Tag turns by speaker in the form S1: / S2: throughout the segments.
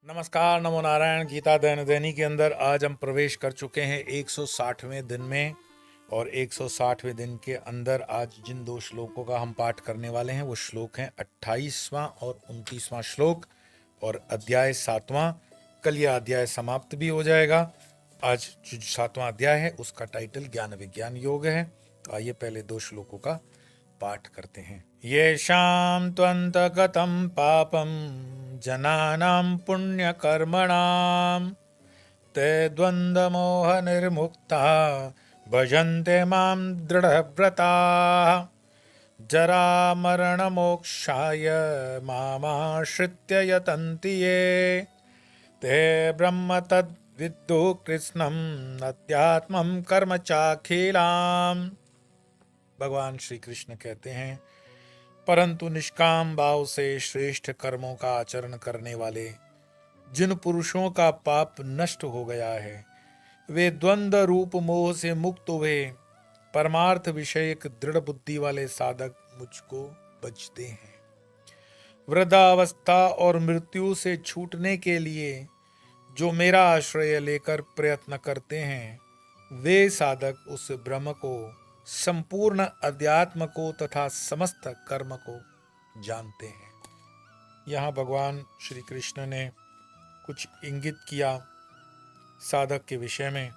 S1: नमस्कार, नमो नारायण। गीता दैनिक दैनी के अंदर आज हम प्रवेश कर चुके हैं 160वें दिन में। और 160वें दिन के अंदर आज जिन दो श्लोकों का हम पाठ करने वाले हैं वो श्लोक हैं 28वां और 29वां श्लोक और अध्याय 7वां। कल यह अध्याय समाप्त भी हो जाएगा। आज जो 7वां अध्याय है उसका टाइटल ज्ञान विज्ञान योग है। तो आइए पहले दो श्लोकों का पाठ करते हैं। येषां त्वन्तगतं पापं जनानां पुण्यकर्मणां ते द्वन्द्वमोहनिर्मुक्ता भजन्ते मां दृढव्रताः जरामरणमोक्षाय मामाश्रित्य यतन्ति ये ते ब्रह्म तद्विद्दु कृत्स्नम् अध्यात्मं कर्म चाखिलाम्। भगवान श्री कृष्ण कहते हैं, परंतु निष्काम भाव से श्रेष्ठ कर्मों का आचरण करने वाले जिन पुरुषों का पाप नष्ट हो गया है वे द्वंद्व रूप मोह से मुक्त हुए परमार्थ विषयक दृढ़ बुद्धि वाले साधक मुझको बचते हैं। वृद्धावस्था और मृत्यु से छूटने के लिए जो मेरा आश्रय लेकर प्रयत्न करते हैं वे साधक उस ब्रह्म को, संपूर्ण अध्यात्म को तथा समस्त कर्म को जानते हैं। यहाँ भगवान श्री कृष्ण ने कुछ इंगित किया साधक के विषय में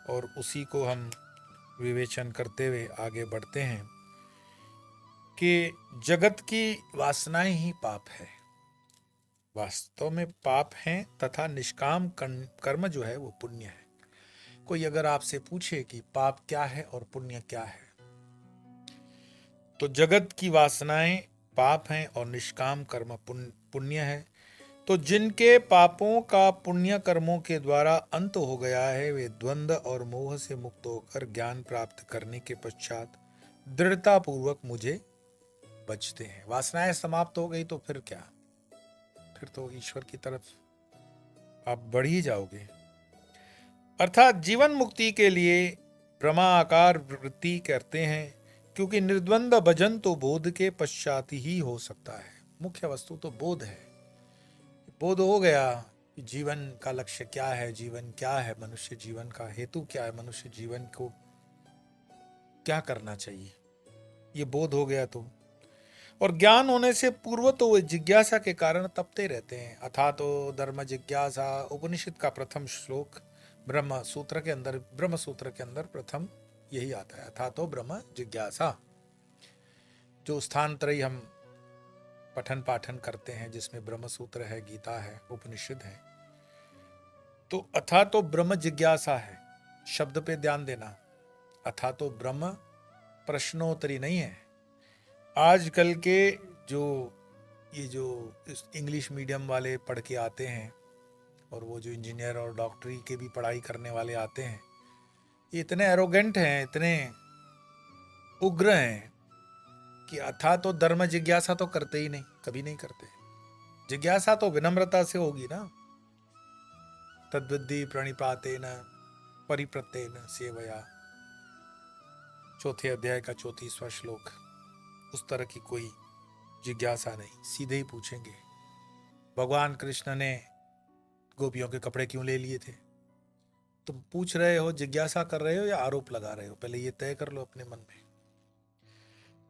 S1: और उसी को हम विवेचन करते हुए आगे बढ़ते हैं कि जगत की वासनाएं ही पाप है, वास्तव में पाप हैं तथा निष्काम कर्म जो है वो पुण्य है। कोई अगर आपसे पूछे कि पाप क्या है और पुण्य क्या है तो जगत की वासनाएं पाप हैं और निष्काम कर्म पुण्य है। तो जिनके पापों का पुण्य कर्मों के द्वारा अंत हो गया है वे द्वंद्व और मोह से मुक्त होकर ज्ञान प्राप्त करने के पश्चात दृढ़ता पूर्वक मुझे बचते हैं। वासनाएं समाप्त हो गई तो फिर क्या, फिर तो ईश्वर की तरफ आप बढ़ ही जाओगे। अर्थात जीवन मुक्ति के लिए ब्रह्माकार वृत्ति करते हैं, क्योंकि निर्द्वंद भजन तो बोध के पश्चात ही हो सकता है। मुख्य वस्तु तो बोध है। बोध हो गया कि जीवन का लक्ष्य क्या है, जीवन क्या है, मनुष्य जीवन का हेतु क्या है, मनुष्य जीवन को क्या करना चाहिए, ये बोध हो गया तो। और ज्ञान होने से पूर्व तो वे जिज्ञासा के कारण तपते रहते हैं। अथा तो धर्म जिज्ञासा, उपनिषद का प्रथम श्लोक ब्रह्म सूत्र के अंदर प्रथम यही आता है, अथा तो ब्रह्म जिज्ञासा। जो स्थानत्रयी हम पठन पाठन करते हैं जिसमें ब्रह्म सूत्र है, गीता है, उपनिषद है, तो अथा तो ब्रह्म जिज्ञासा है। शब्द पे ध्यान देना, अथा तो ब्रह्म प्रश्नोत्तरी नहीं है। आजकल के जो इंग्लिश मीडियम वाले पढ़ के आते हैं और वो जो इंजीनियर और डॉक्टरी के भी पढ़ाई करने वाले आते हैं, ये इतने एरोगेंट हैं, इतने उग्र हैं कि अथा तो धर्म जिज्ञासा तो करते ही नहीं, कभी नहीं करते। जिज्ञासा तो विनम्रता से होगी ना। तद्विद्धि प्रणिपातेन परिप्रत्येन सेवया, चौथे अध्याय का 34वां श्लोक। उस तरह की कोई जिज्ञासा नहीं, सीधे ही पूछेंगे। भगवान कृष्ण ने गोपियों के कपड़े क्यों ले लिए थे? तुम पूछ रहे हो, जिज्ञासा कर रहे हो या आरोप लगा रहे हो? पहले ये तय कर लो अपने मन में।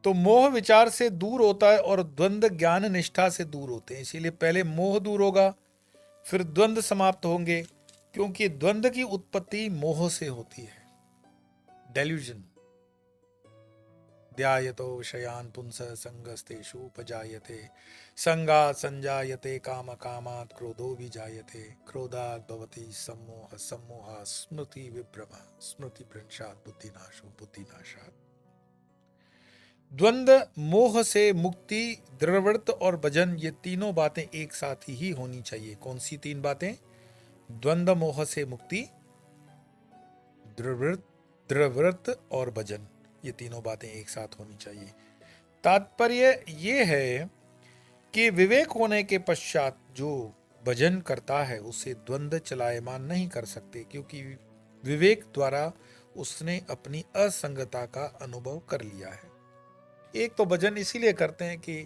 S1: तो मोह विचार से दूर होता है और द्वंद्व ज्ञान निष्ठा से दूर होते हैं। इसीलिए पहले मोह दूर होगा, फिर द्वंद्व समाप्त होंगे, क्योंकि द्वंद्व की उत्पत्ति मोह से होती है। डेल्यूजन। ध्यायतो विषयान् पुंसः संगस्तेषु उपजायते, संगात् संजायते काम, कामात् क्रोधो विजायते, क्रोधात् भवति सम्मोहः, सम्मोहात् स्मृति विभ्रम, स्मृति भ्रंशात् बुद्धिनाशो, बुद्धिनाशात्। द्वंद्व मोह से मुक्ति, दृढ़व्रत और भजन, ये तीनों बातें एक साथ ही होनी चाहिए। कौन सी तीन बातें? द्वंद्व मोह से मुक्ति, दृढ़व्रत और भजन, ये तीनों बातें एक साथ होनी चाहिए। तात्पर्य ये है कि विवेक होने के पश्चात जो भजन करता है उसे द्वंद्व चलायमान नहीं कर सकते, क्योंकि विवेक द्वारा उसने अपनी असंगता का अनुभव कर लिया है। एक तो भजन इसीलिए करते हैं कि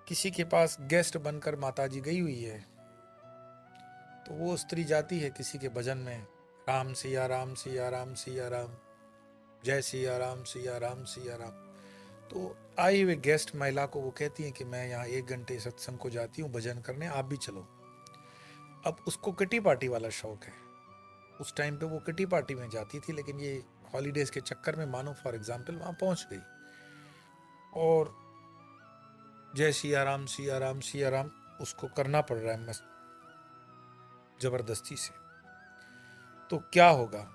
S1: किसी के पास गेस्ट बनकर माताजी गई हुई है तो वो स्त्री जाती है किसी के भजन में, राम सिया राम सिया राम सिया राम, जय सिया राम सिया राम सिया राम। तो आई हुए गेस्ट महिला को वो कहती है कि मैं यहाँ 1 घंटे सत्संग को जाती हूँ भजन करने, आप भी चलो। अब उसको किटी पार्टी वाला शौक है। उस टाइम पे वो किटी पार्टी में जाती थी, लेकिन ये हॉलीडेज के चक्कर में मानो फॉर एग्जाम्पल वहाँ पहुँच गई और जय सिया राम सिया राम सिया राम उसको करना पड़ रहा है मस्त जबरदस्ती से। तो क्या होगा?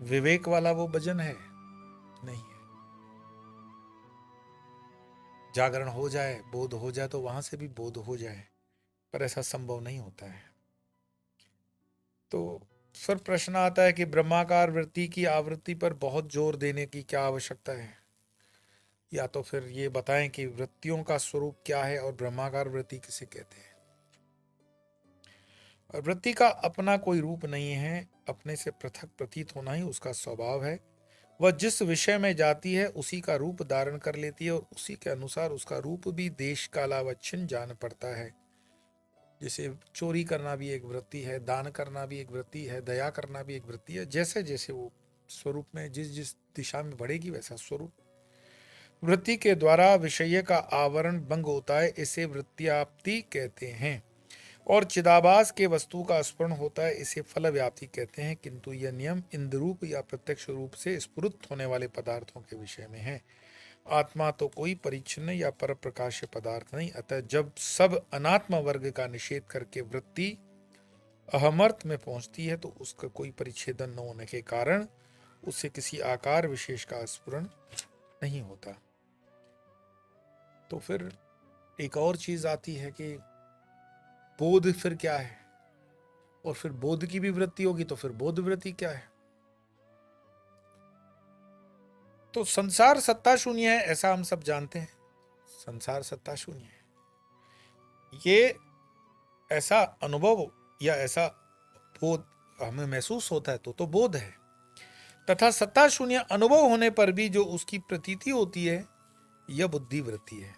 S1: विवेक वाला वो भजन है? नहीं है। जागरण हो जाए, बोध हो जाए तो वहां से भी बोध हो जाए, पर ऐसा संभव नहीं होता है। तो फिर प्रश्न आता है कि ब्रह्माकार वृत्ति की आवृत्ति पर बहुत जोर देने की क्या आवश्यकता है? या तो फिर ये बताएं कि वृत्तियों का स्वरूप क्या है और ब्रह्माकार वृत्ति किसे कहते हैं। और वृत्ति का अपना कोई रूप नहीं है, अपने से पृथक प्रतीत होना ही उसका स्वभाव है। वह जिस विषय में जाती है उसी का रूप धारण कर लेती है और उसी के अनुसार उसका रूप भी देश कालावच्छिन्न जान पड़ता है। जैसे चोरी करना भी एक वृत्ति है, दान करना भी एक वृत्ति है, दया करना भी एक वृत्ति है। जैसे जैसे वो स्वरूप में जिस जिस दिशा में बढ़ेगी वैसा स्वरूप। वृत्ति के द्वारा विषय का आवरण भंग होता है, इसे वृत्त्याप्ति कहते हैं। और चिदाभास के वस्तु का स्फुरण होता है, इसे फल व्याप्ति कहते हैं। किंतु यह नियम इंद्रूप या प्रत्यक्ष रूप से स्फुरित होने वाले पदार्थों के विषय में है। आत्मा तो कोई परिच्छिन्न या पर प्रकाश्य पदार्थ नहीं। अतः जब सब अनात्म वर्ग का निषेध करके वृत्ति अहमर्थ में पहुंचती है तो उसका कोई परिच्छेदन न होने के कारण उससे किसी आकार विशेष का स्फुरण नहीं होता। तो फिर एक और चीज आती है कि बोध फिर क्या है, और फिर बोध की भी वृत्ति होगी तो फिर बोध वृत्ति क्या है? तो संसार सत्ता शून्य है, ऐसा हम सब जानते हैं। संसार सत्ता शून्य है, ये ऐसा अनुभव या ऐसा बोध हमें महसूस होता है तो बोध है। तथा सत्ता शून्य अनुभव होने पर भी जो उसकी प्रतीति होती है यह बुद्धि वृत्ति है।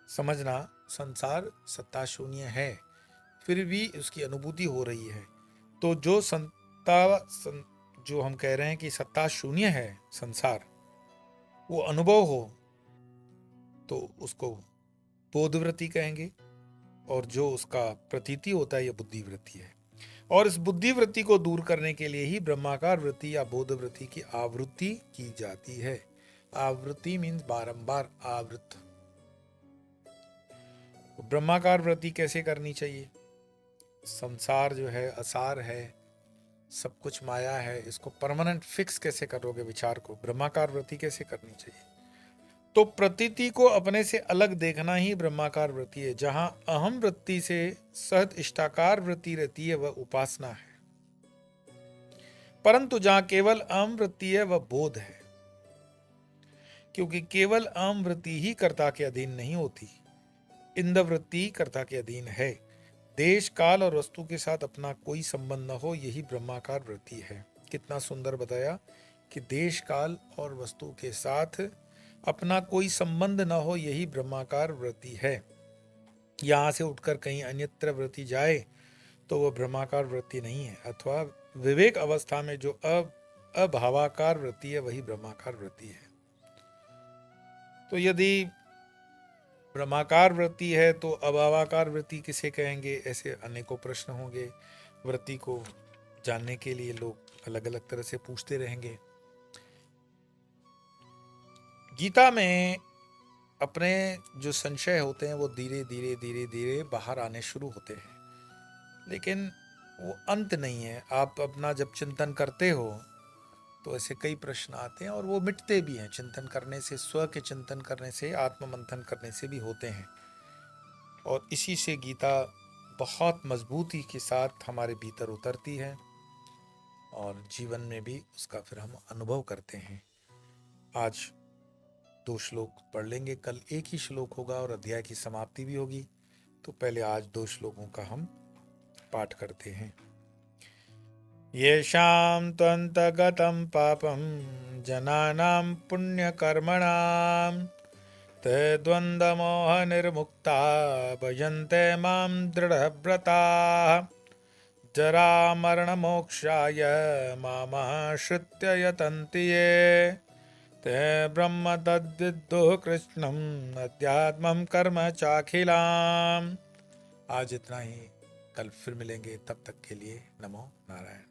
S1: समझना, संसार सत्ता शून्य है फिर भी उसकी अनुभूति हो रही है। तो जो जो हम कह रहे हैं कि सत्ता शून्य है संसार, वो अनुभव हो तो उसको बोधवृत्ति कहेंगे, और जो उसका प्रतीति होता है यह बुद्धि वृत्ति है। और इस बुद्धि वृत्ति को दूर करने के लिए ही ब्रह्माकार वृत्ति या बोध वृत्ति की आवृत्ति की जाती है। आवृत्ति मीन्स बारंबार आवृत। ब्रह्माकार वृत्ति कैसे करनी चाहिए? संसार जो है असार है, सब कुछ माया है, इसको परमानेंट फिक्स कैसे करोगे विचार को? ब्रह्माकार वृत्ति कैसे करनी चाहिए? तो प्रतीति को अपने से अलग देखना ही ब्रह्माकार वृत्ति है। जहां अहम वृत्ति से सहज इष्टाकार वृत्ति रहती है वह उपासना है, परंतु जहां केवल अहम वृत्ति है वह बोध है। क्योंकि केवल अहम वृत्ति ही कर्ता के अधीन नहीं होती, इंद्र वृत्ति कर्ता के अधीन है। देश काल और वस्तु के साथ अपना कोई संबंध न हो, यही ब्रह्माकार वृत्ति है। कितना सुंदर बताया कि देश काल और वस्तु के साथ अपना कोई संबंध न हो, यही ब्रह्माकार वृत्ति है। यहां से उठकर कहीं अन्यत्र वृत्ति जाए तो वह ब्रह्माकार वृत्ति नहीं है, अथवा विवेक अवस्था में जो अभावाकार वृत्ति है वही ब्रह्माकार वृत्ति है। तो यदि ब्रह्माकार वृत्ति है तो अभावाकार वृत्ति किसे कहेंगे? ऐसे अनेकों प्रश्न होंगे। वृत्ति को जानने के लिए लोग अलग अलग तरह से पूछते रहेंगे। गीता में अपने जो संशय होते हैं वो धीरे धीरे धीरे धीरे बाहर आने शुरू होते हैं, लेकिन वो अंत नहीं है। आप अपना जब चिंतन करते हो तो ऐसे कई प्रश्न आते हैं और वो मिटते भी हैं। चिंतन करने से, स्व के चिंतन करने से, आत्ममंथन करने से भी होते हैं। और इसी से गीता बहुत मजबूती के साथ हमारे भीतर उतरती है और जीवन में भी उसका फिर हम अनुभव करते हैं। आज 2 श्लोक पढ़ लेंगे, कल एक ही श्लोक होगा और अध्याय की समाप्ति भी होगी। तो पहले आज 2 श्लोकों का हम पाठ करते हैं। येषां त्वन्तगतं पापं जनानां पुण्यकर्मणां ते द्वन्द्वमोह निर्मुक्ता भजन्ते मां दृढव्रताः जरामरणमोक्षाय मामाश्रित्य यतन्ति ये ते ब्रह्म तद्विद्दुः कृष्णम् अध्यात्मं कर्म चाखिलाम्। आज इतना ही, कल फिर मिलेंगे, तब तक के लिए नमो नारायण।